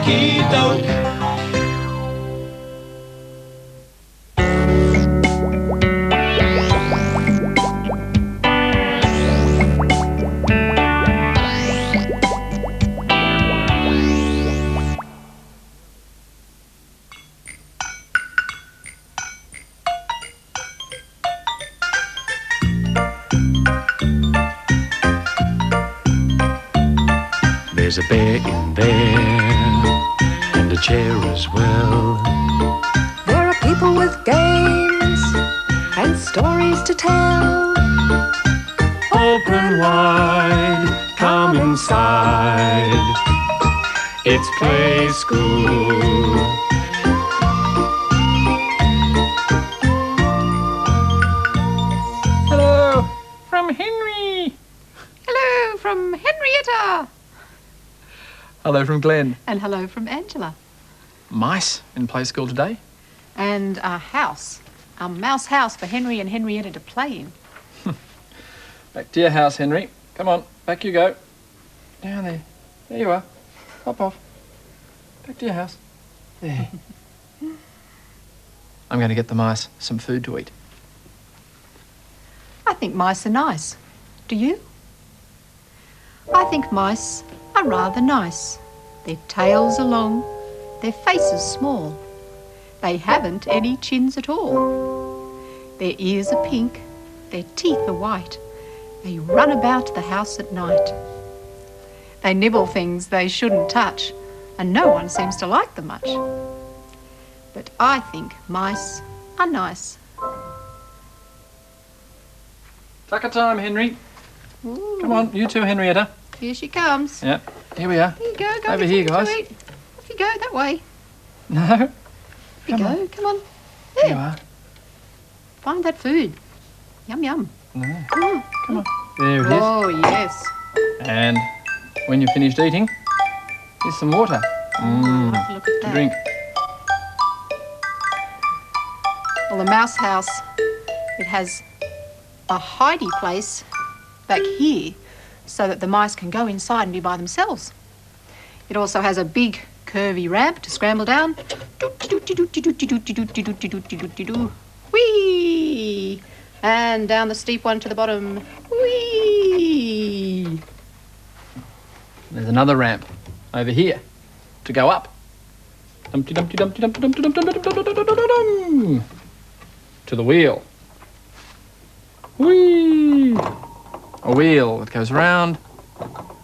Okie doke. There's a bear in there, and a chair as well. There are people with games and stories to tell. Open wide, come inside. It's Play School. Hello from Henry. Hello from Henrietta. Hello from Glenn. And hello from Angela. Mice in Play School today. And a house. A mouse house for Henry and Henrietta to play in. Back to your house, Henry. Come on, back you go. Down there. There you are. Hop off. Back to your house. There. I'm going to get the mice some food to eat. I think mice are nice. Do you? I think mice are rather nice. Their tails are long, their faces small. They haven't any chins at all. Their ears are pink, their teeth are white. They run about the house at night. They nibble things they shouldn't touch, and no one seems to like them much. But I think mice are nice. Tucker time, Henry. Ooh. Come on, you too, Henrietta. Here she comes. Yep, here we are. Here you go. Go Over get here, something guys. to eat. Off you go, that way. No. Here you Come go. on. Come on. There There. you are. Find that food. Yum, yum. No. Mm. Come on. There it is. Oh, yes. And when you're finished eating, here's some water. Have a look at To that. drink. Well, the mouse house, it has a hidey place back here so that the mice can go inside and be by themselves. It also has a big curvy ramp to scramble down. Whee! And down the steep one to the bottom. Whee! There's another ramp over here to go up. Dumpty dumpty dumpty dumpty dumpty dumpty dumpty dumpty dumpty dum to the wheel. Whee! A wheel that goes round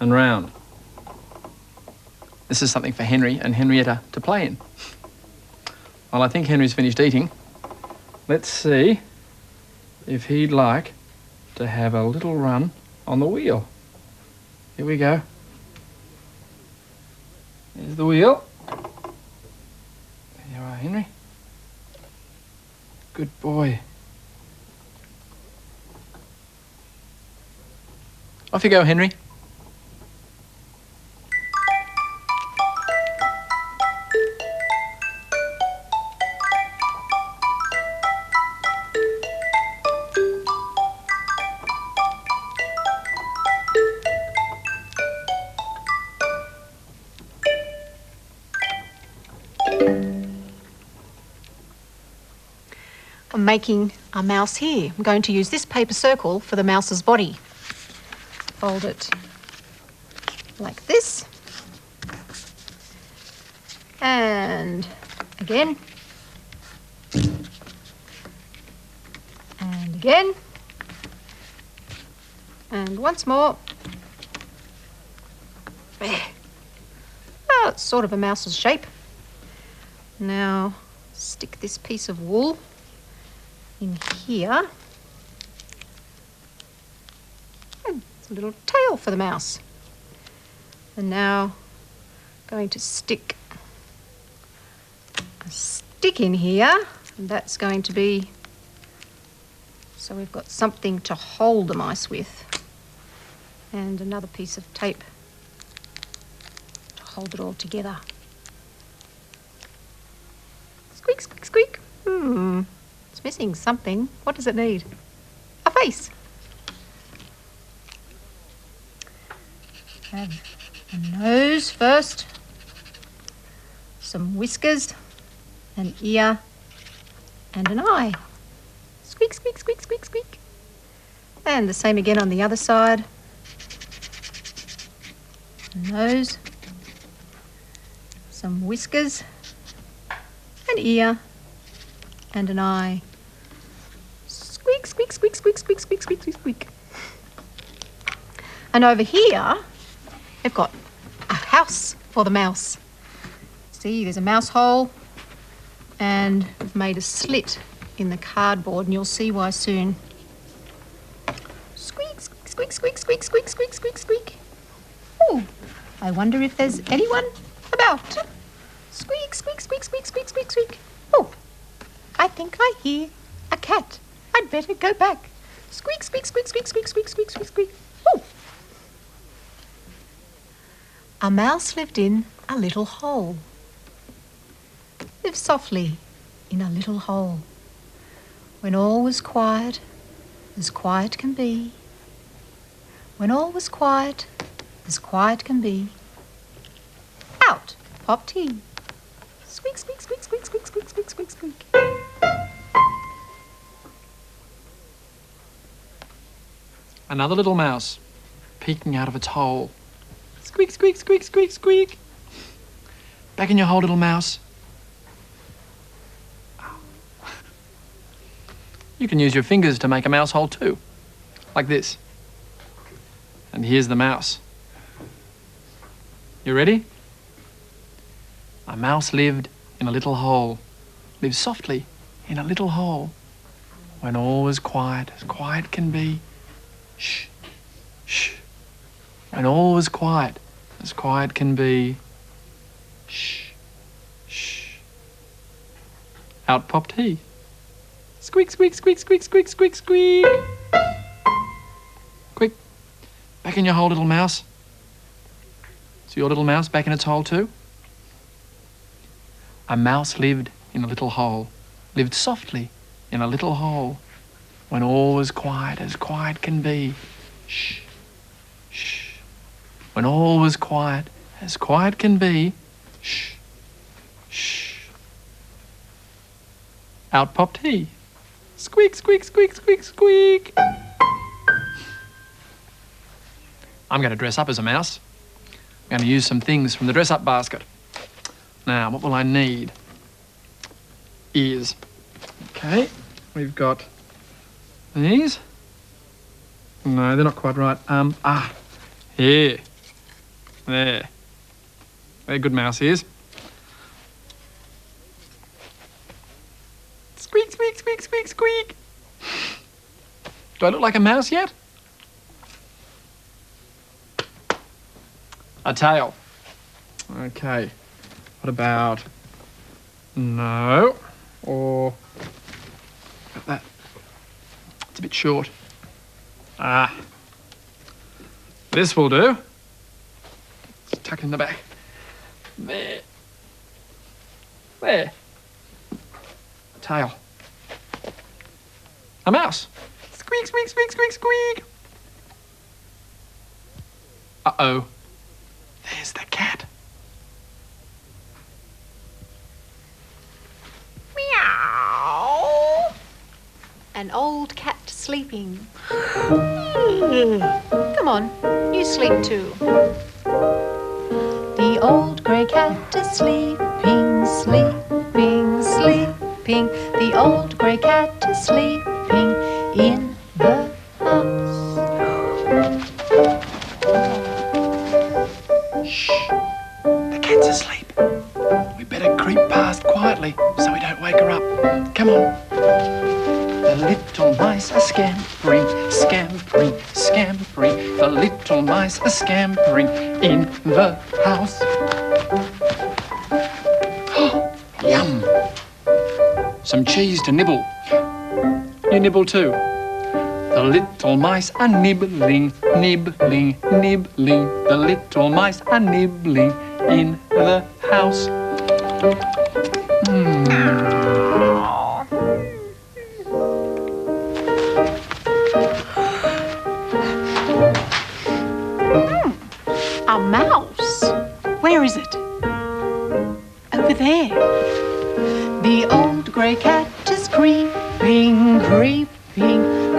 and round. This is something for Henry and Henrietta to play in. Well, I think Henry's finished eating. Let's see if he'd like to have a little run on the wheel. Here we go. Here's the wheel. There you are, Henry. Good boy. Off you go, Henry. I'm making a mouse here. I'm going to use this paper circle for the mouse's body. Fold it like this. And again. And again. And once more. There. Oh, it's sort of a mouse's shape. Now, stick this piece of wool in here. It's a little tail for the mouse. And now going to stick a stick in here, and that's going to be so we've got something to hold the mice with, and another piece of tape to hold it all together. Squeak, squeak, squeak. It's missing something. What does it need? A face. Have a nose first. some whiskers, an ear, and an eye. Squeak, squeak, squeak, squeak, squeak. And the same again on the other side. A nose, some whiskers, an ear, and an eye. Squeak, squeak, squeak, squeak, squeak, squeak, squeak, squeak, squeak. And over here, they've got a house for the mouse. See, there's a mouse hole, and we've made a slit in the cardboard, and you'll see why soon. Squeak, squeak, squeak, squeak, squeak, squeak, squeak, squeak. Oh, I wonder if there's anyone about. Squeak, squeak, squeak, squeak, squeak, squeak, squeak. Oh, I think I hear a cat. I'd better go back. Squeak, squeak, squeak, squeak, squeak, squeak, squeak, squeak, squeak. Oh. A mouse lived in a little hole. Lived softly in a little hole. When all was quiet, as quiet can be. When all was quiet, as quiet can be. Out popped he. Squeak, squeak, squeak, squeak, squeak, squeak, squeak, squeak, squeak. Another little mouse peeking out of its hole. Squeak, squeak, squeak, squeak, squeak. Back in your hole, little mouse. You can use your fingers to make a mouse hole too, like this. And here's the mouse. You ready? A mouse lived in a little hole, lived softly in a little hole. When all was quiet, as quiet can be. Shh, shh. When all was quiet, as quiet can be. Shh, shh. Out popped he. Squeak, squeak, squeak, squeak, squeak, squeak, squeak. Quick, back in your hole, little mouse. Is your little mouse back in its hole too? A mouse lived in a little hole, lived softly in a little hole. When all was quiet, as quiet can be. Shh, shh. When all was quiet, as quiet can be. Shh, shh. Out popped he. Squeak, squeak, squeak, squeak, squeak. I'm going to dress up as a mouse. I'm going to use some things from the dress-up basket. Now, what will I need? Ears. Okay, we've got these. No, they're not quite right. Here. There. They're good mouse ears. Squeak, squeak, squeak, squeak, squeak. Do I look like a mouse yet? A tail. Okay. What about... No. Or... Got that. It's a bit short. This will do. Let's tuck it in the back. There. There. A tail. A mouse. Squeak, squeak, squeak, squeak, squeak. Uh-oh. There's the cat. Meow. An old cat sleeping. Come on, you sleep too. The old grey cat is sleeping, sleeping, sleeping. The old grey cat is sleeping in the house. Shh, the cat's asleep. We better creep past quietly so we don't wake her up. Come on. The little mice are scampering, scampering, scampering. The little mice are scampering in the house. Yum! Some cheese to nibble. You nibble too. The little mice are nibbling, nibbling, nibbling. The little mice are nibbling in the house. A mouse. Where is it? Over over there. The old grey cat is creeping, creeping,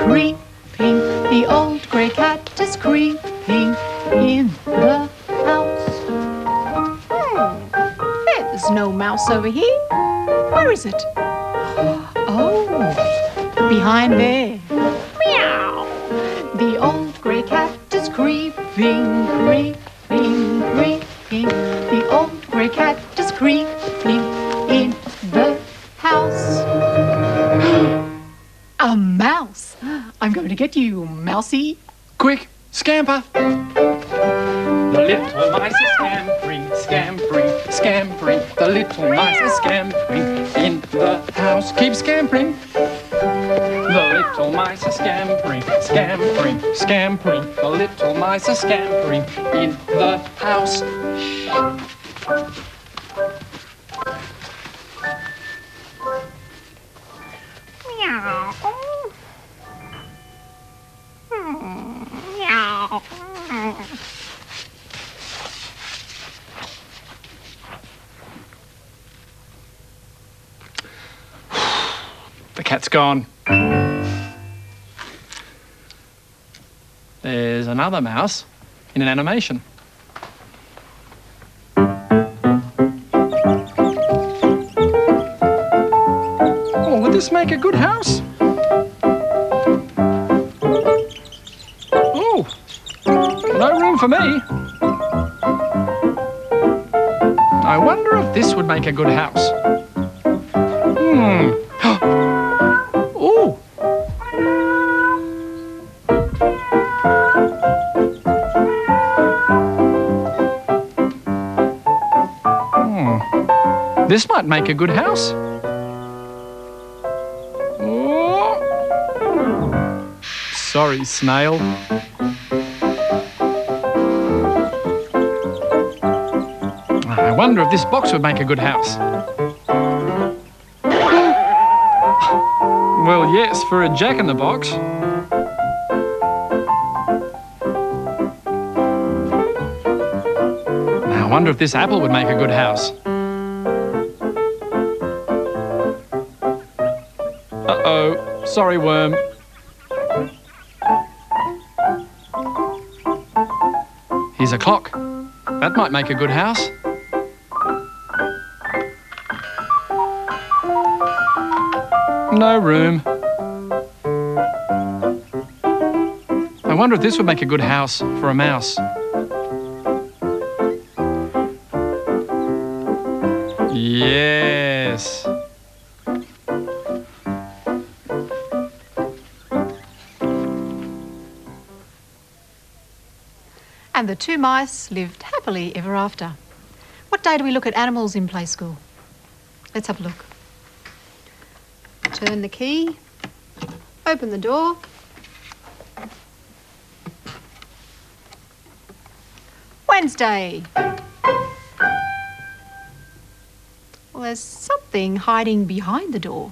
creeping. The old grey cat is creeping in the house. There's no mouse over here. Where is it? Oh, behind there. Meow. The old grey cat is creeping, creeping, creeping. The old grey cat is creeping in the house. A mouse. I'm going to get you, Mousie. Quick, scamper. The little mice are scampering, scampering, scampering. The little mice are scampering in the house. Keep scampering. The little mice are scampering, scampering, scampering. The little mice are scampering in the house. Meow. Meow. The cat's gone. There's another mouse in an animation. Oh, would this make a good house? Oh, no room for me. I wonder if this would make a good house. Oh. This might make a good house. Oh. Sorry, snail. I wonder if this box would make a good house. Well, yes, for a jack-in-the-box. Now, I wonder if this apple would make a good house. Uh-oh, sorry, worm. Here's a clock. That might make a good house. No room. I wonder if this would make a good house for a mouse. Yes. And the two mice lived happily ever after. What day do we look at animals in play school? Let's have a look. Turn the key, open the door. Wednesday. Well, there's something hiding behind the door.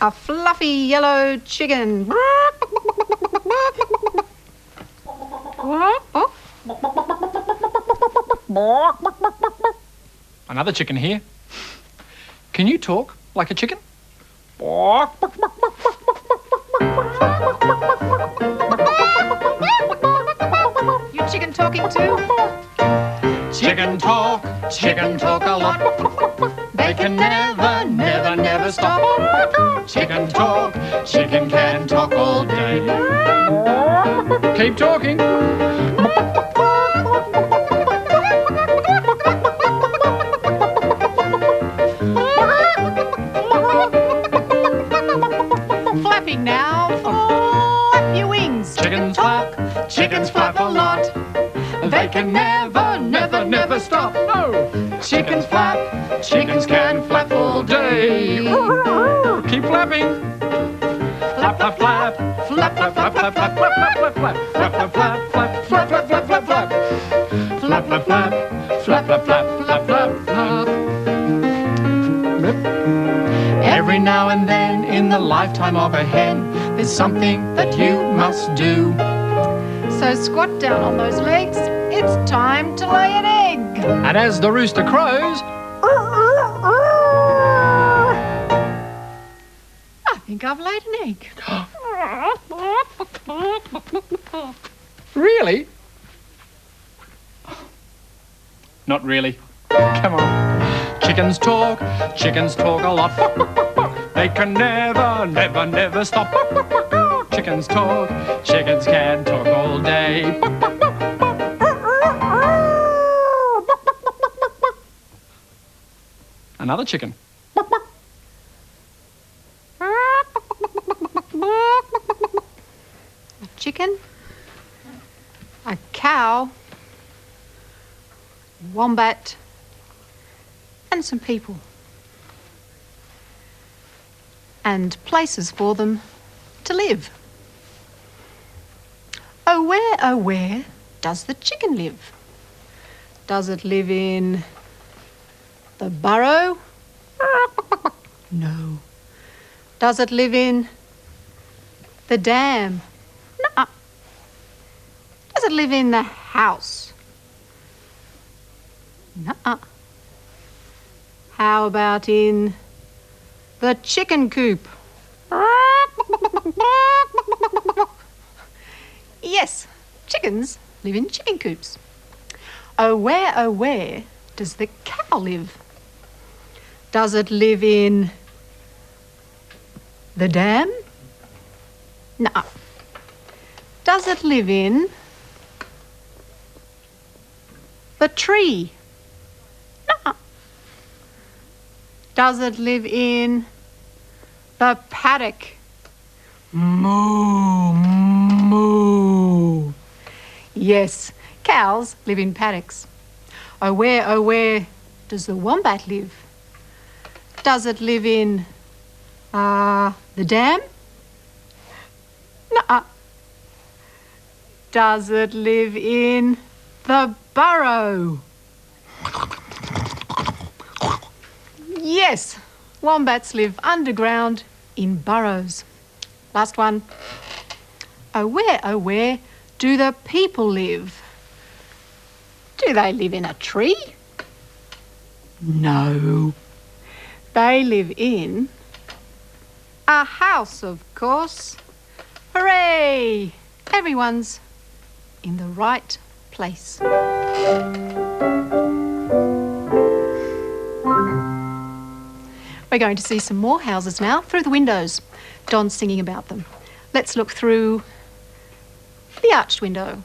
A fluffy yellow chicken. Another chicken here. Can you talk like a chicken? You chicken talking too? Chicken talk a lot. They can never, never, never stop. Chicken talk, chicken can talk all day. Keep talking. Flapping now, flap your wings. Chickens flap, chickens flap a lot. They can never, never, never stop. No! Chickens flap, chickens can flap all day. Keep flapping. Flap, flap, flap. Flap, flap, flap, flap, flap, flap, flap, flap, flap, flap, flap, flap, flap, flap, flap, flap, flap. Flap, flap, flap. Flap, flap, flap, flap, flap, flap. Every now and then in the lifetime of a hen, there's something that you must do. So squat down on those legs. It's time to lay an egg. And as the rooster crows, I think I've laid an egg. really? Not really. Come on. Chickens talk a lot. They can never, never, never stop. Chickens talk, chickens can talk all day. Another chicken. A chicken, a cow, wombat, and some people. And places for them to live. Oh, where does the chicken live? Does it live in the burrow? No. Does it live in the dam? No. Does it live in the house? No. How about in the chicken coop? Yes, chickens live in chicken coops. Oh, where does the cow live? Does it live in the dam? No. Does it live in the tree? No. Does it live in the paddock? Moo, moo. Yes, cows live in paddocks. Oh, where does the wombat live? Does it live in the dam? No. Does it live in the burrow? Yes, wombats live underground in burrows. Last one. Oh, where do the people live? Do they live in a tree? No. They live in a house, of course. Hooray! Everyone's in the right place. We're going to see some more houses now through the windows. Don's singing about them. Let's look through the arched window.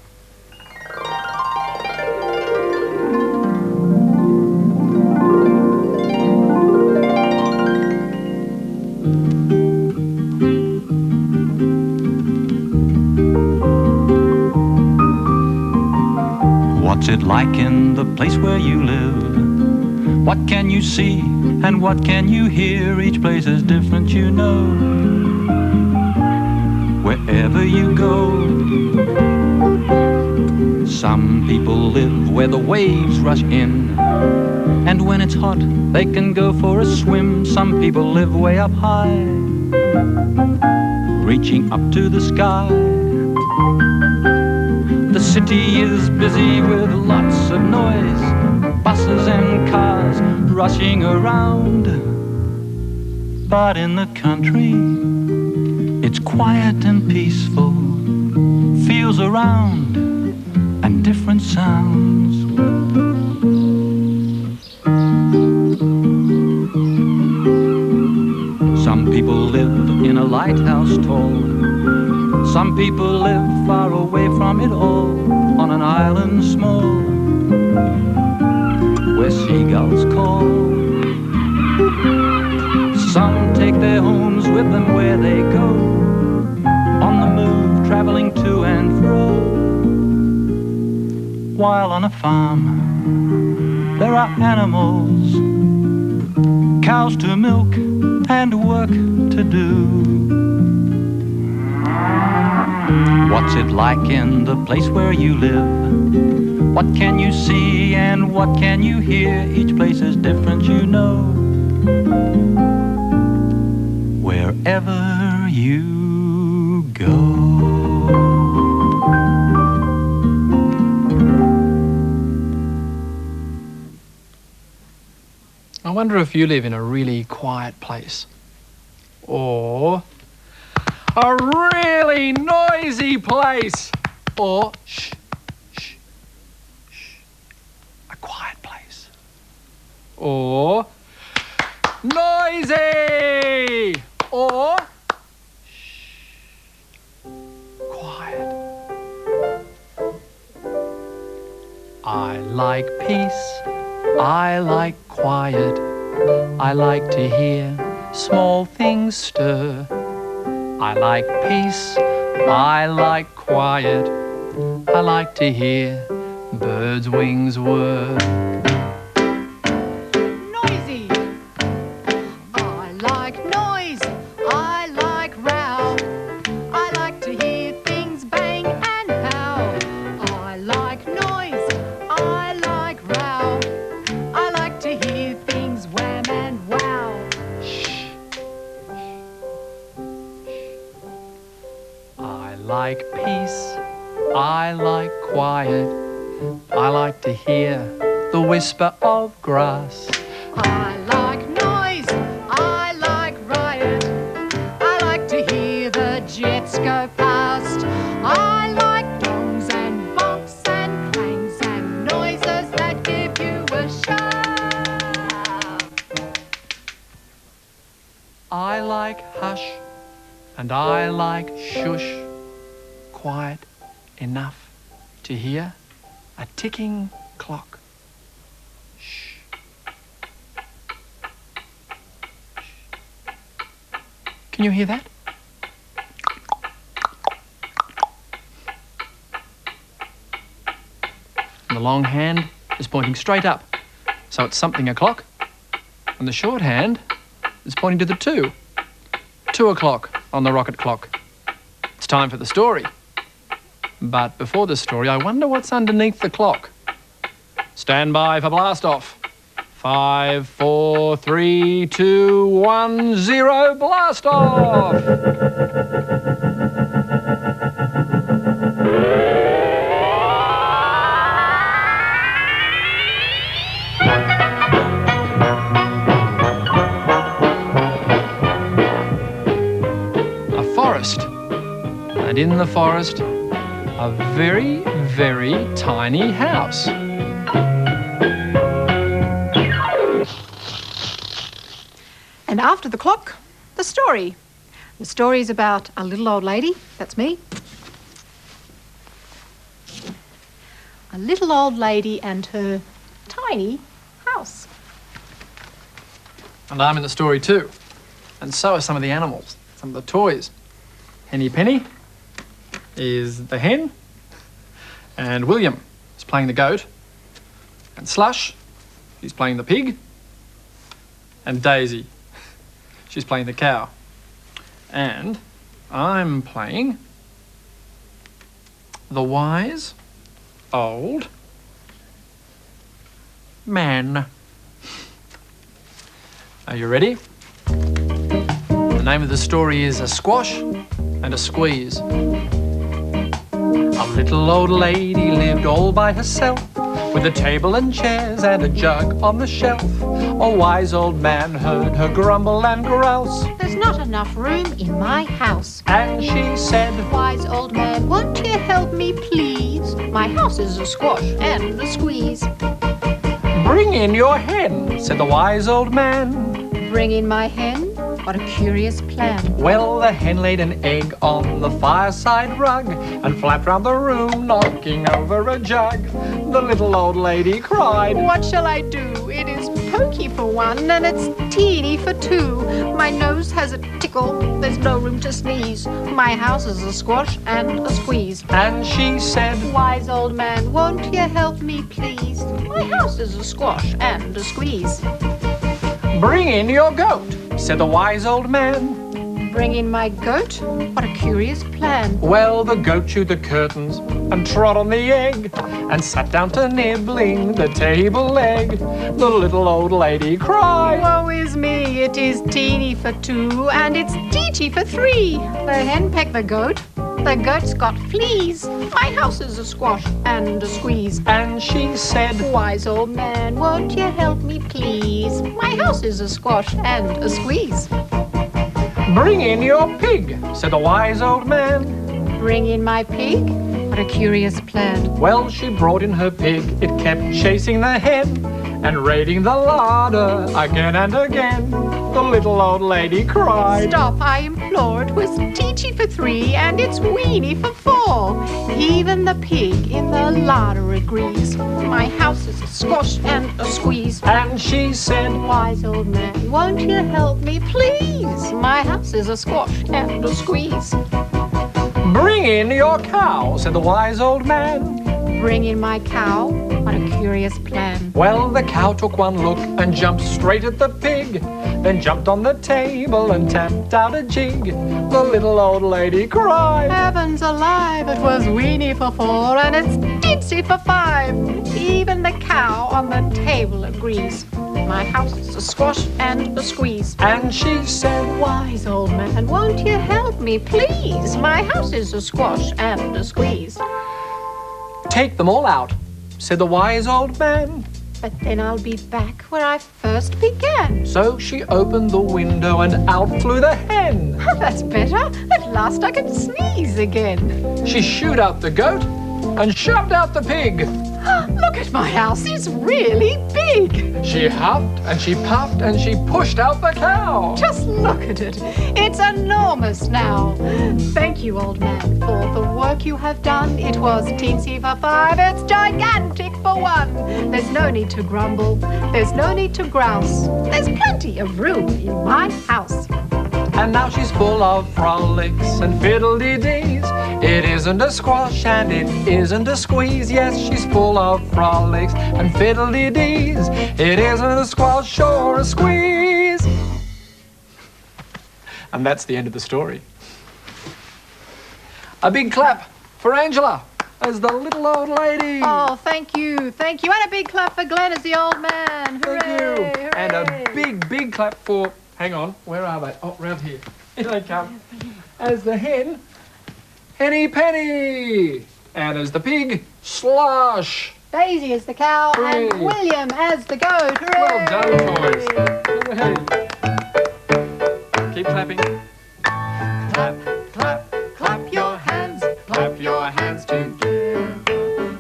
What's it like in the place where you live? What can you see and what can you hear? Each place is different, you know. Wherever you go, some people live where the waves rush in, and when it's hot they can go for a swim. Some people live way up high, reaching up to the sky. The city is busy with lots of noise, buses and cars rushing around. But in the country, it's quiet and peaceful, feels around and different sounds. Some people live in a lighthouse tall. Some people live far away from it all, on an island small, where seagulls call. Some take their homes with them where they go, on the move, traveling to and fro. While on a farm, there are animals, cows to milk and work to do. What's it like in the place where you live? What can you see and what can you hear? Each place is different, you know. Wherever you go. I wonder if you live in a really quiet place or a really noisy place, or shh, shh, shh, a quiet place, or noisy, or shh, quiet. I like peace, I like quiet, I like to hear small things stir. I like peace, I like quiet, I like to hear birds' wings whir. Noisy. I like noise. I like row. I like to hear things bang and how. I like noise. I like row. I like to hear things wham and wow. I like peace, I like quiet, I like to hear the whisper of grass. I like noise. I like riot. I like to hear the jets go past. I like gongs and bonks and clangs and noises that give you a shout. I like hush and I like shush, quiet enough to hear a ticking clock. Shh. Can you hear that? And the long hand is pointing straight up, so it's something o'clock. And the short hand is pointing to the 2. 2 o'clock on the rocket clock. It's time for the story. But before the story, I wonder what's underneath the clock. Stand by for blast off. 5, 4, 3, 2, 1, 0, blast off! A forest. And in the forest, a very, very tiny house. And after the clock, the story. The story's about a little old lady, that's me. A little old lady and her tiny house. And I'm in the story too. And so are some of the animals, some of the toys. Henny Penny is the hen, and William is playing the goat, and Slush, he's playing the pig, and Daisy, she's playing the cow. And I'm playing the wise old man. Are you ready? The name of the story is A Squash and a Squeeze. A little old lady lived all by herself, with a table and chairs and a jug on the shelf. A wise old man heard her grumble and grouse. There's not enough room in my house. And she said, Wise old man, won't you help me please? My house is a squash and a squeeze. bring in your hen, said the wise old man. Bring in my hen? What a curious plan. Well, the hen laid an egg on the fireside rug and flapped round the room, knocking over a jug. The little old lady cried, What shall I do? It is pokey for one and it's teeny for two. My nose has a tickle, there's no room to sneeze. My house is a squash and a squeeze. And she said, Wise old man, won't you help me please? My house is a squash and a squeeze. Bring in your goat, said the wise old man. Bring in my goat? What a curious plan. Well, the goat chewed the curtains and trod on the egg and sat down to nibbling the table leg. The little old lady cried, Woe is me, it is teeny for two and it's teety for three. The hen pecked the goat The goat's got fleas. My house is a squash and a squeeze. And she said, Wise old man, won't you help me please? My house is a squash and a squeeze. bring in your pig, said the wise old man. Bring in my pig? What a curious plan. Well, she brought in her pig, it kept chasing the hen and raiding the larder again and again. The little old lady cried. Stop, I implore. It was teachy for 3 and it's weeny for 4. Even the pig in the larder agrees. My house is a squash and a squeeze. And she said, Wise old man, won't you help me please? My house is a squash and a squeeze. bring in your cow, said the wise old man. Bring in my cow? What a curious plan. Well, the cow took one look and jumped straight at the pig, then jumped on the table and tapped out a jig. The little old lady cried. Heavens alive, it was weeny for 4 and it's teensy for 5. Even the cow on the table agrees. My house is a squash and a squeeze. And she said, Wise old man, won't you help me please? My house is a squash and a squeeze. take them all out, said the wise old man. But then I'll be back where I first began. So she opened the window and out flew the hen. Oh, that's better. At last I can sneeze again. She shooed out the goat and shoved out the pig. Look at my house, it's really big. She huffed and she puffed and she pushed out the cow. Just look at it. It's enormous now. Thank you, old man, for the work you have done. It was teensy for 5, it's gigantic for 1. There's no need to grumble, there's no need to grouse. There's plenty of room in my house. And now she's full of frolics and fiddle-dee-dees. It isn't a squash and it isn't a squeeze. Yes, she's full of frolics and fiddle-dee-dees. It isn't a squash or a squeeze. And that's the end of the story. A big clap for Angela as the little old lady. Oh, thank you, thank you. And a big clap for Glenn as the old man. Hooray, Thank you. hooray. And a big, big clap for, hang on, where are they? Oh, round here. Here they come. As the hen, Henny Penny. And as the pig, Slosh. Daisy as the cow Hooray. and William as the goat. Hooray. Well done, boys. Hooray. Keep clapping. Clap, clap, clap your hands. Clap your hands together.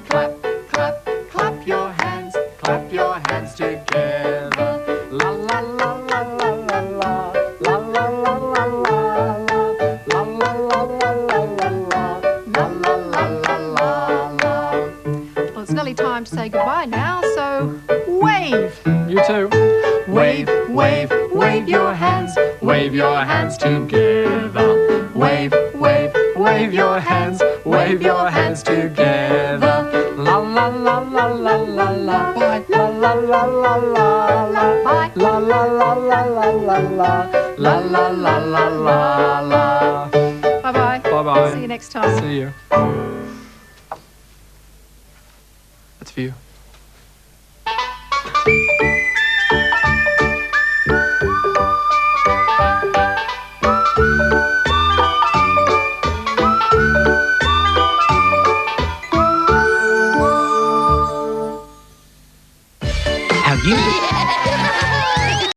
Clap, clap, clap your hands. Clap your hands together. La la la la la la la. La la la la la la. La la la la la la la. La la la la la la. Well, it's nearly time to say goodbye now, so wave. You too. Wave, wave, wave your hands. Wave your hands together. Wave, wave, wave your hands. Wave your hands together. La la la la la la la. Bye. La la la la la la. Bye. La la la la la la la. La la la la la la. Bye-bye. Bye-bye. See you next time. See you. That's for you.